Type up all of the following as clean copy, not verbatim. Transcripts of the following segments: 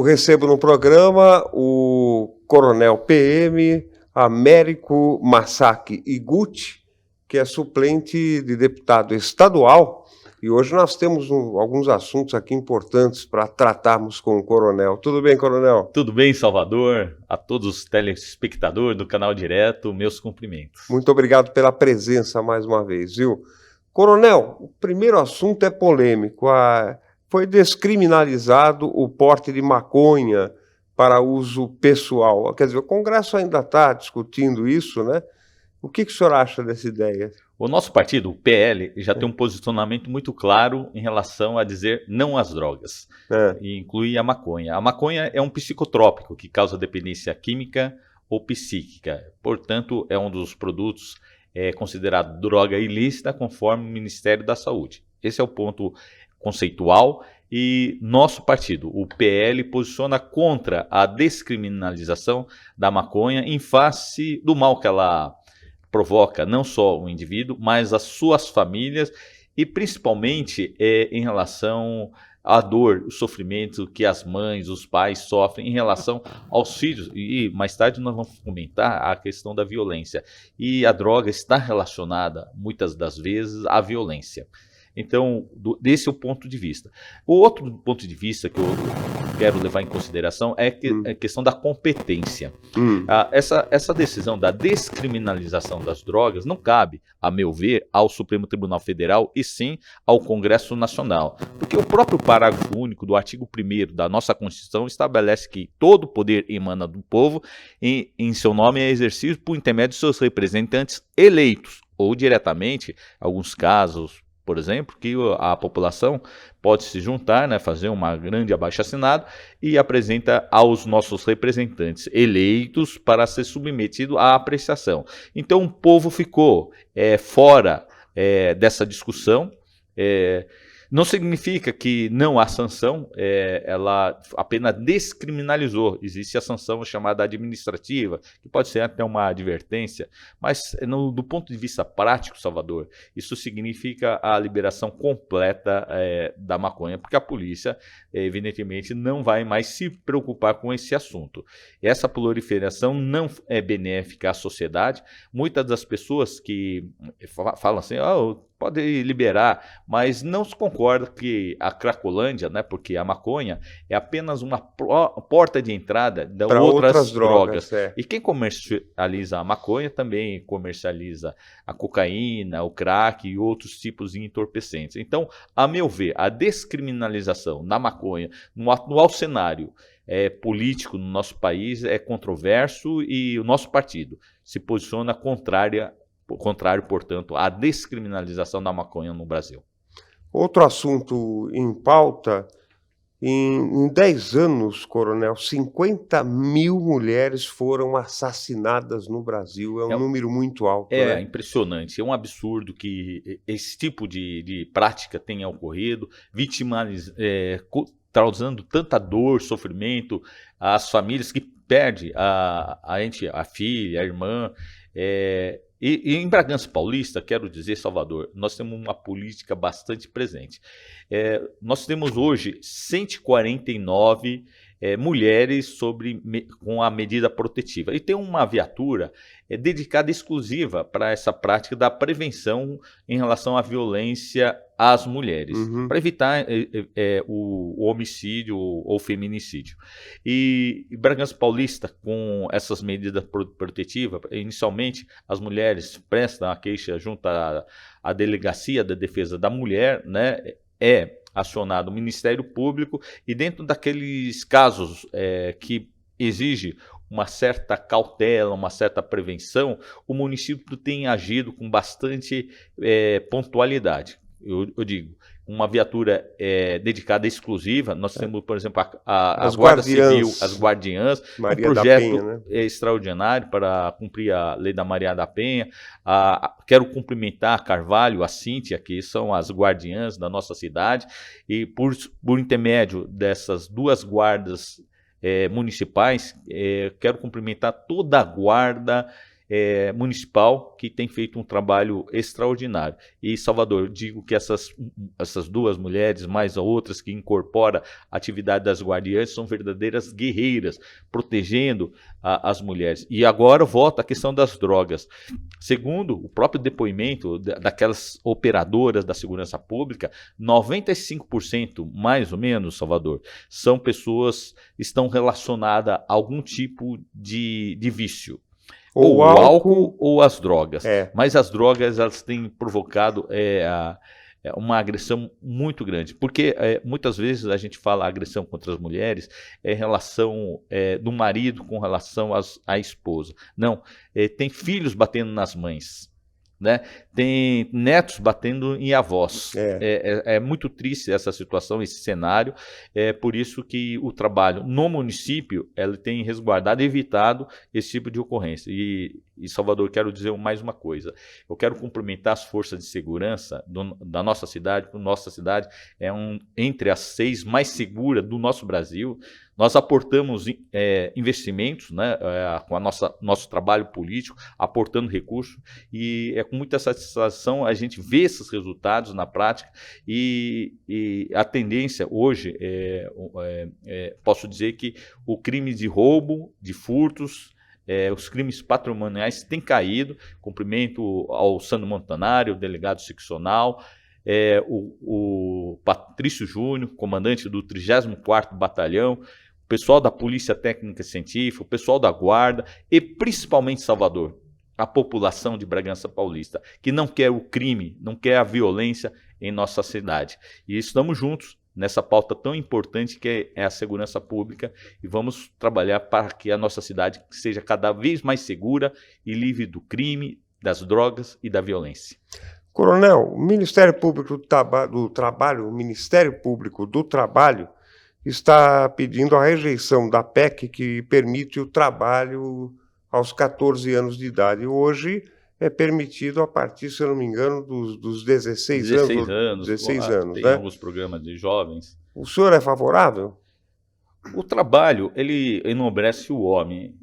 recebo no programa o Coronel PM Américo Masaki Iguchi, que é suplente de deputado estadual, e hoje nós temos alguns assuntos aqui importantes para tratarmos com o Coronel. Tudo bem, Coronel? Tudo bem, Salvador? A todos os telespectadores do Canal Direto, meus cumprimentos. Muito obrigado pela presença mais uma vez, viu? Coronel, o primeiro assunto é polêmico. Foi descriminalizado o porte de maconha para uso pessoal. Quer dizer, o Congresso ainda está discutindo isso, né? O que o senhor acha dessa ideia? O nosso partido, o PL, já tem um posicionamento muito claro em relação a dizer não às drogas, e inclui a maconha. A maconha é um psicotrópico que causa dependência química ou psíquica. Portanto, é um dos produtos considerado droga ilícita conforme o Ministério da Saúde. Esse é o ponto conceitual. E nosso partido, o PL, posiciona contra a descriminalização da maconha em face do mal que ela provoca, não só o indivíduo, mas as suas famílias e principalmente em relação à dor, o sofrimento que as mães, os pais sofrem em relação aos filhos. E mais tarde nós vamos comentar a questão da violência. E a droga está relacionada, muitas das vezes, à violência. Então, desse é o ponto de vista. O outro ponto de vista que eu quero levar em consideração é a questão da competência. Essa decisão da descriminalização das drogas não cabe, a meu ver, ao Supremo Tribunal Federal e sim ao Congresso Nacional. Porque o próprio parágrafo único do artigo 1º da nossa Constituição estabelece que todo poder emana do povo e em seu nome é exercido por intermédio de seus representantes eleitos ou diretamente, em alguns casos, por exemplo, que a população pode se juntar, né, fazer uma grande abaixo-assinado e apresenta aos nossos representantes eleitos para ser submetido à apreciação. Então o povo ficou fora dessa discussão. Não significa que não há sanção, ela apenas descriminalizou. Existe a sanção chamada administrativa, que pode ser até uma advertência, mas do ponto de vista prático, Salvador, isso significa a liberação completa da maconha, porque a polícia, evidentemente, não vai mais se preocupar com esse assunto. Essa proliferação não é benéfica à sociedade. Muitas das pessoas que falam assim, pode liberar, mas não se concorda que a Cracolândia, né, porque a maconha é apenas uma porta de entrada de outras drogas. E quem comercializa a maconha também comercializa a cocaína, o crack e outros tipos de entorpecentes. Então, a meu ver, a descriminalização da maconha no atual cenário político no nosso país é controverso e o nosso partido se posiciona contrário, portanto, à descriminalização da maconha no Brasil. Outro assunto em pauta, em 10 anos, Coronel, 50 mil mulheres foram assassinadas no Brasil. É um número muito alto. É impressionante, é um absurdo que esse tipo de prática tenha ocorrido, causando tanta dor, sofrimento às famílias que perdem a filha, a irmã. E em Bragança Paulista, quero dizer, Salvador, nós temos uma política bastante presente. Nós temos hoje 149 mulheres com a medida protetiva. E tem uma viatura dedicada exclusiva para essa prática da prevenção em relação à violência às mulheres, para evitar o homicídio ou feminicídio. E Bragança Paulista, com essas medidas protetivas, inicialmente as mulheres prestam a queixa junto à Delegacia da Defesa da Mulher, né, acionado o Ministério Público, e dentro daqueles casos que exige uma certa cautela, uma certa prevenção, o município tem agido com bastante pontualidade. Eu digo, uma viatura dedicada exclusiva, nós temos, por exemplo, a Guarda Civil, as Guardiãs, um projeto extraordinário para cumprir a lei da Maria da Penha. Quero cumprimentar a Carvalho, a Cíntia, que são as guardiãs da nossa cidade, e por intermédio dessas duas guardas municipais, quero cumprimentar toda a guarda municipal que tem feito um trabalho extraordinário. E, Salvador, digo que essas duas mulheres, mais outras que incorporam a atividade das guardiãs, são verdadeiras guerreiras, protegendo as mulheres. E agora volta a questão das drogas. Segundo o próprio depoimento daquelas operadoras da segurança pública, 95%, mais ou menos, Salvador, são pessoas que estão relacionadas a algum tipo de vício. Ou o álcool ou as drogas. Mas as drogas, elas têm provocado uma agressão muito grande. Porque muitas vezes a gente fala agressão contra as mulheres em relação do marido com relação à esposa. Não, tem filhos batendo nas mães. Né? Tem netos batendo em avós. É muito triste essa situação, esse cenário. É por isso que o trabalho no município ele tem resguardado e evitado esse tipo de ocorrência. E Salvador, quero dizer mais uma coisa. Eu quero cumprimentar as forças de segurança da nossa cidade. Nossa cidade é entre as 6 mais seguras do nosso Brasil. Nós aportamos investimentos, né, com nosso trabalho político, aportando recursos, e é com muita satisfação a gente vê esses resultados na prática, e a tendência hoje, posso dizer que o crime de roubo, de furtos, os crimes patrimoniais têm caído. Cumprimento ao Sandro Montanari, o delegado seccional, o Patrício Júnior, comandante do 34º Batalhão, o pessoal da Polícia Técnica e Científica, o pessoal da Guarda e principalmente Salvador, a população de Bragança Paulista, que não quer o crime, não quer a violência em nossa cidade. E estamos juntos nessa pauta tão importante que é a segurança pública, e vamos trabalhar para que a nossa cidade seja cada vez mais segura e livre do crime, das drogas e da violência. Coronel, o Ministério Público do Trabalho, o Ministério Público do Trabalho está pedindo a rejeição da PEC que permite o trabalho aos 14 anos de idade. Hoje é permitido a partir, se eu não me engano, dos 16 anos. 16 anos, tem né? Alguns programas de jovens. O senhor é favorável? O trabalho, ele enobrece o homem,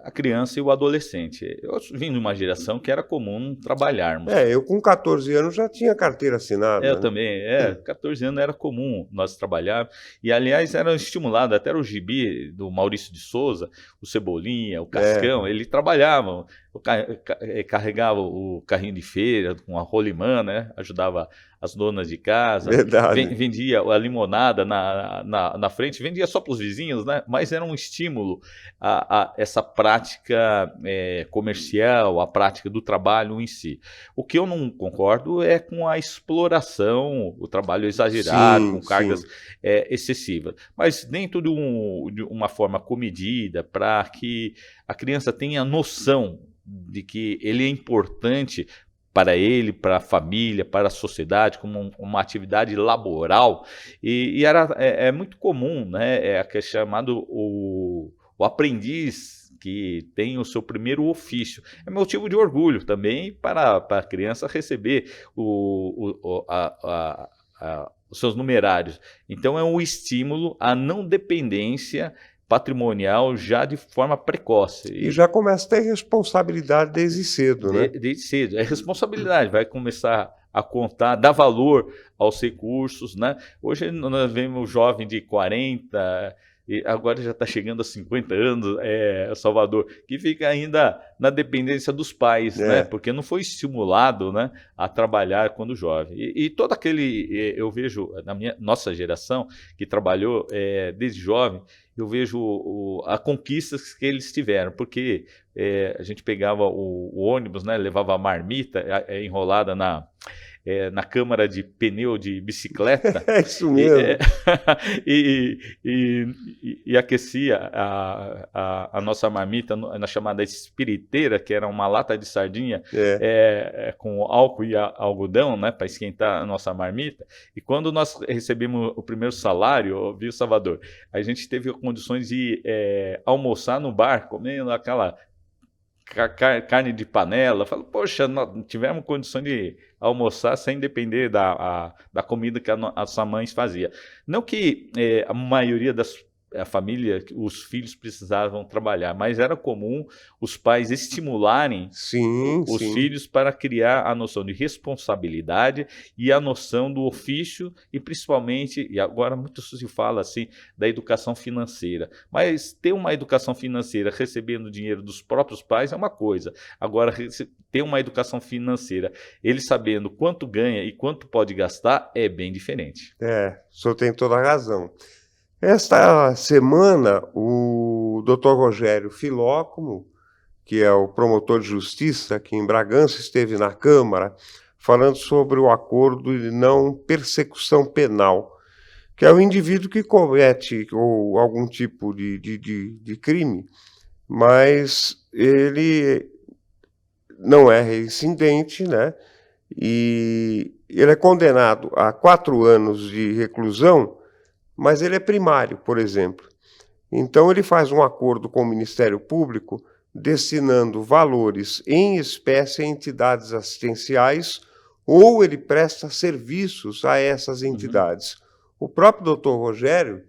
a criança e o adolescente. Eu vim de uma geração que era comum trabalharmos. Eu com 14 anos já tinha carteira assinada. Eu também, 14 anos era comum nós trabalharmos, e aliás era estimulado, até o gibi do Maurício de Souza, o Cebolinha, o Cascão, eles trabalhavam, carregava o carrinho de feira com a rolimã, né? Ajudava as donas de casa. Verdade. Vendia a limonada na frente, vendia só para os vizinhos, né? Mas era um estímulo a essa prática comercial, a prática do trabalho em si. O que eu não concordo é com a exploração, o trabalho exagerado, com cargas excessivas, mas dentro de uma forma comedida, para que a criança tenha noção de que ele é importante para ele, para a família, para a sociedade, como uma atividade laboral. E é muito comum, né? Que é chamado o aprendiz que tem o seu primeiro ofício. É motivo de orgulho também para a criança receber os seus numerários. Então é um estímulo à não dependência patrimonial já de forma precoce. E já começa a ter responsabilidade desde cedo, né? Desde cedo. É responsabilidade, vai começar a contar, dar valor aos recursos, né? Hoje nós vemos um jovem de 40, e agora já está chegando a 50 anos, Salvador, que fica ainda na dependência dos pais, né? Porque não foi estimulado, né, a trabalhar quando jovem. E todo aquele, eu vejo, nossa geração, que trabalhou desde jovem, eu vejo a conquistas que eles tiveram, porque a gente pegava o ônibus, né, levava a marmita enrolada na câmara de pneu de bicicleta. É isso mesmo. E aquecia a nossa marmita na chamada espiriteira, que era uma lata de sardinha com álcool e algodão, né, para esquentar a nossa marmita. E quando nós recebemos o primeiro salário, viu, Salvador, a gente teve condições de almoçar no bar, comendo aquela carne de panela. Falo, poxa, nós tivemos condições de almoçar sem depender da comida que a nossa mãe fazia. Não que a maioria das a família, os filhos precisavam trabalhar, mas era comum os pais estimularem os filhos para criar a noção de responsabilidade e a noção do ofício e principalmente, e agora muito se fala assim, da educação financeira, mas ter uma educação financeira recebendo dinheiro dos próprios pais é uma coisa, agora ter uma educação financeira, ele sabendo quanto ganha e quanto pode gastar é bem diferente. O senhor tem toda a razão. Esta semana, o Dr. Rogério Filócomo, que é o promotor de justiça aqui em Bragança, esteve na Câmara falando sobre o acordo de não persecução penal, que é o indivíduo que comete ou algum tipo de crime, mas ele não é reincidente, né? E ele é condenado a 4 anos de reclusão, mas ele é primário, por exemplo. Então ele faz um acordo com o Ministério Público destinando valores em espécie a entidades assistenciais ou ele presta serviços a essas entidades. O próprio doutor Rogério,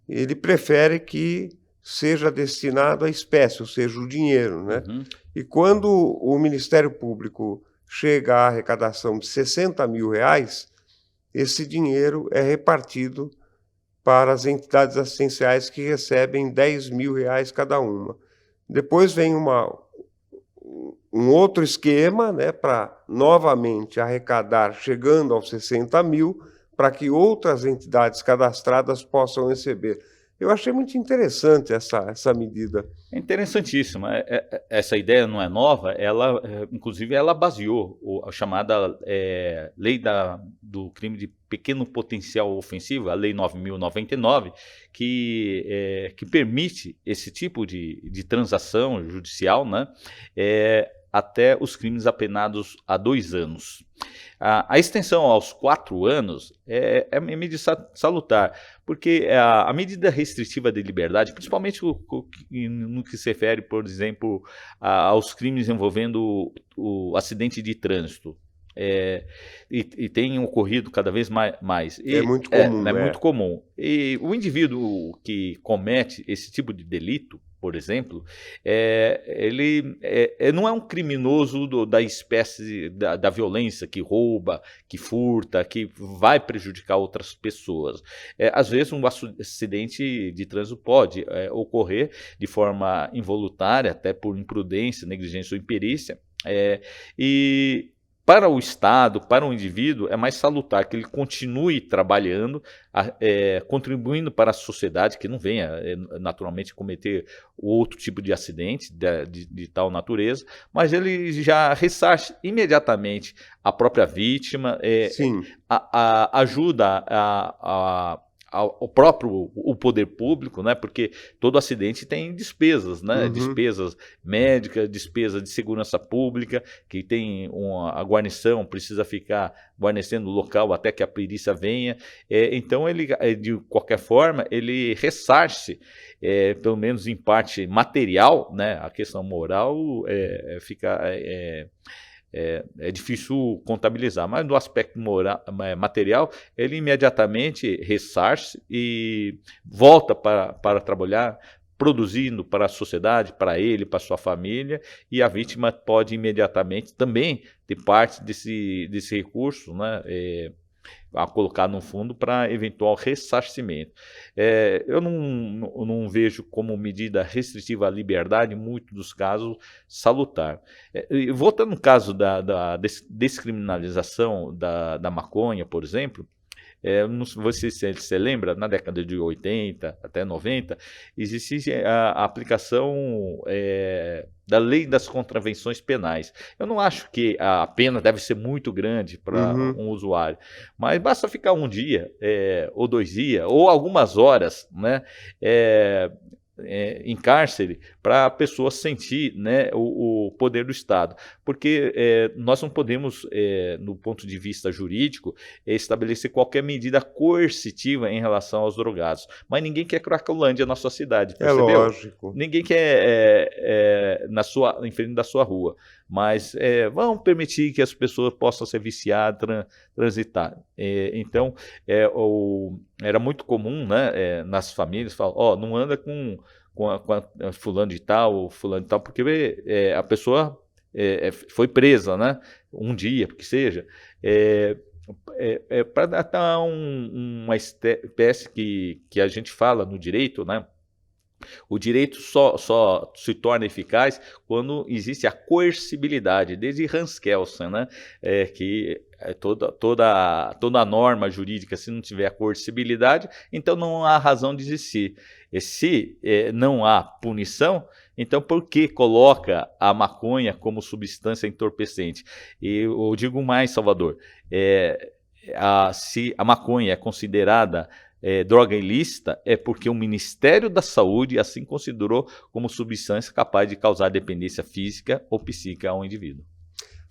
ele prefere que seja destinado à espécie, ou seja, o dinheiro, né? E quando o Ministério Público chega à arrecadação de R$60 mil, esse dinheiro é repartido para as entidades assistenciais que recebem R$10 mil cada uma. Depois vem um outro esquema, né, para novamente arrecadar, chegando aos 60 mil, para que outras entidades cadastradas possam receber. Eu achei muito interessante essa medida. É interessantíssima. Essa ideia não é nova, inclusive ela baseou a chamada lei do crime de pequeno potencial ofensivo, a Lei 9.099, que permite esse tipo de transação judicial, né, até os crimes apenados a 2 anos. A extensão aos 4 anos é uma medida salutar, porque a medida restritiva de liberdade, principalmente no que se refere, por exemplo, aos crimes envolvendo o acidente de trânsito, e tem ocorrido cada vez mais. É muito comum. É muito comum. E o indivíduo que comete esse tipo de delito, por exemplo, ele não é um criminoso da espécie da violência que rouba, que furta, que vai prejudicar outras pessoas. Às vezes um acidente de trânsito pode ocorrer de forma involuntária, até por imprudência, negligência ou imperícia, e para o Estado, para o indivíduo, é mais salutar que ele continue trabalhando, contribuindo para a sociedade, que não venha naturalmente cometer outro tipo de acidente de tal natureza, mas ele já ressarce imediatamente a própria vítima, ajuda o poder público, né? Porque todo acidente tem despesas, né? Despesas médicas, despesa de segurança pública, que tem a guarnição, precisa ficar guarnecendo o local até que a perícia venha. Então, ele, de qualquer forma, ele ressarce, pelo menos em parte material, né? A questão moral fica... É difícil contabilizar, mas no aspecto material, ele imediatamente ressarce e volta para trabalhar, produzindo para a sociedade, para ele, para a sua família, e a vítima pode imediatamente também ter parte desse recurso, né, a colocar no fundo para eventual ressarcimento. Eu não vejo como medida restritiva à liberdade, em muitos dos casos, salutar. Voltando no caso da descriminalização da maconha, por exemplo, não sei se você lembra, na década de 80 até 90, existia a aplicação da lei das contravenções penais. Eu não acho que a pena deve ser muito grande para um usuário, mas basta ficar um dia, ou 2 dias, ou algumas horas, né, em cárcere, para a pessoa sentir, né, o poder do Estado, porque nós não podemos, no ponto de vista jurídico, estabelecer qualquer medida coercitiva em relação aos drogados, mas ninguém quer Cracolândia na sua cidade, percebeu? É lógico. Ninguém quer em frente da sua rua, mas vamos permitir que as pessoas possam ser viciadas, transitar. Então, era muito comum, né, nas famílias, falar, não anda com fulano de tal, porque a pessoa foi presa, né, um dia, que seja, para dar uma espécie que a gente fala no direito, né? O direito só se torna eficaz quando existe a coercibilidade, desde Hans Kelsen, né? Que toda norma jurídica, se não tiver a coercibilidade, então não há razão de existir. E se não há punição, então por que coloca a maconha como substância entorpecente? E eu digo mais, Salvador, se a maconha é considerada droga ilícita, é porque o Ministério da Saúde assim considerou como substância capaz de causar dependência física ou psíquica ao indivíduo.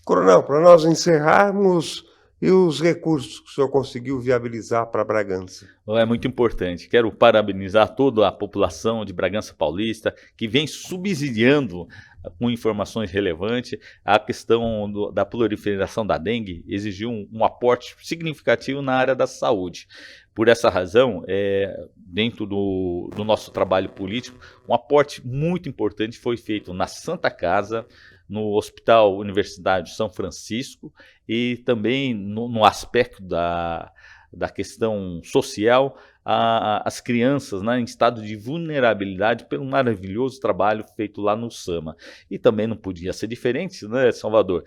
Coronel, para nós encerrarmos, e os recursos que o senhor conseguiu viabilizar para Bragança? É muito importante. Quero parabenizar toda a população de Bragança Paulista que vem subsidiando com informações relevantes. A questão da proliferação da dengue exigiu um aporte significativo na área da saúde. Por essa razão, dentro do nosso trabalho político, um aporte muito importante foi feito na Santa Casa, no Hospital Universitário de São Francisco e também no aspecto da questão social, as crianças, né, em estado de vulnerabilidade pelo maravilhoso trabalho feito lá no SAMA. E também não podia ser diferente, né, Salvador?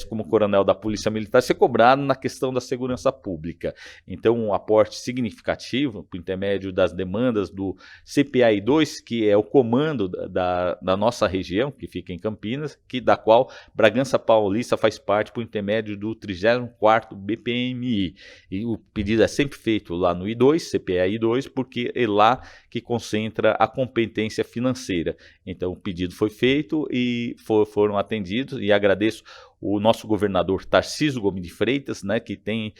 Como coronel da Polícia Militar, ser cobrado na questão da segurança pública. Então, um aporte significativo, por intermédio das demandas do CPAI-2, que é o comando da nossa região, que fica em Campinas, da qual Bragança Paulista faz parte por intermédio do 34º BPMI. E o pedido é sempre feito lá no I2, CPAI-2, porque é lá que concentra a competência financeira. Então, o pedido foi feito e foram atendidos, e agradeço o nosso governador Tarcísio Gomes de Freitas, né, que tem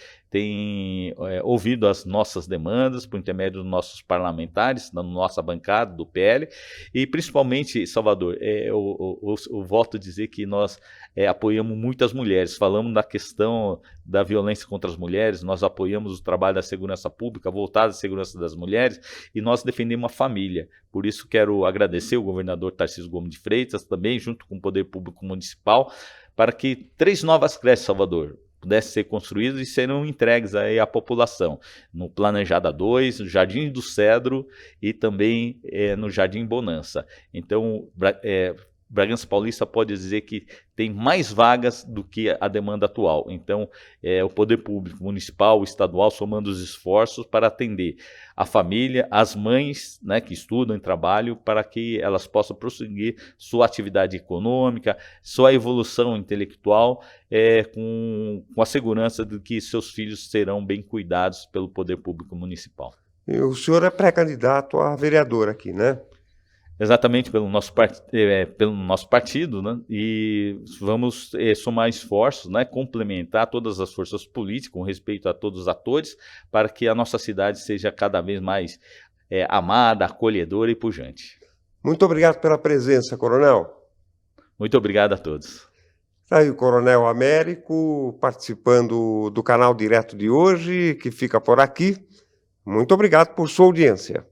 ouvido as nossas demandas por intermédio dos nossos parlamentares, da nossa bancada, do PL, e principalmente, Salvador, eu volto a dizer que nós apoiamos muitas mulheres, falamos da questão da violência contra as mulheres, nós apoiamos o trabalho da segurança pública, voltado à segurança das mulheres, e nós defendemos a família. Por isso quero agradecer o governador Tarcísio Gomes de Freitas, também junto com o Poder Público Municipal, para que 3 novas creches, Salvador, pudessem ser construídas e serão entregues aí à população, no Planejada 2, no Jardim do Cedro e também no Jardim Bonança. Então, Bragança Paulista pode dizer que tem mais vagas do que a demanda atual. Então, o poder público municipal, estadual, somando os esforços para atender a família, as mães, né, que estudam e trabalham, para que elas possam prosseguir sua atividade econômica, sua evolução intelectual, com a segurança de que seus filhos serão bem cuidados pelo poder público municipal. E o senhor é pré-candidato a vereador aqui, né? Exatamente, pelo nosso partido, né? E vamos somar esforços, né? Complementar todas as forças políticas com respeito a todos os atores, para que a nossa cidade seja cada vez mais amada, acolhedora e pujante. Muito obrigado pela presença, coronel. Muito obrigado a todos. Está aí o Coronel Américo participando do canal Direto de hoje, que fica por aqui. Muito obrigado por sua audiência.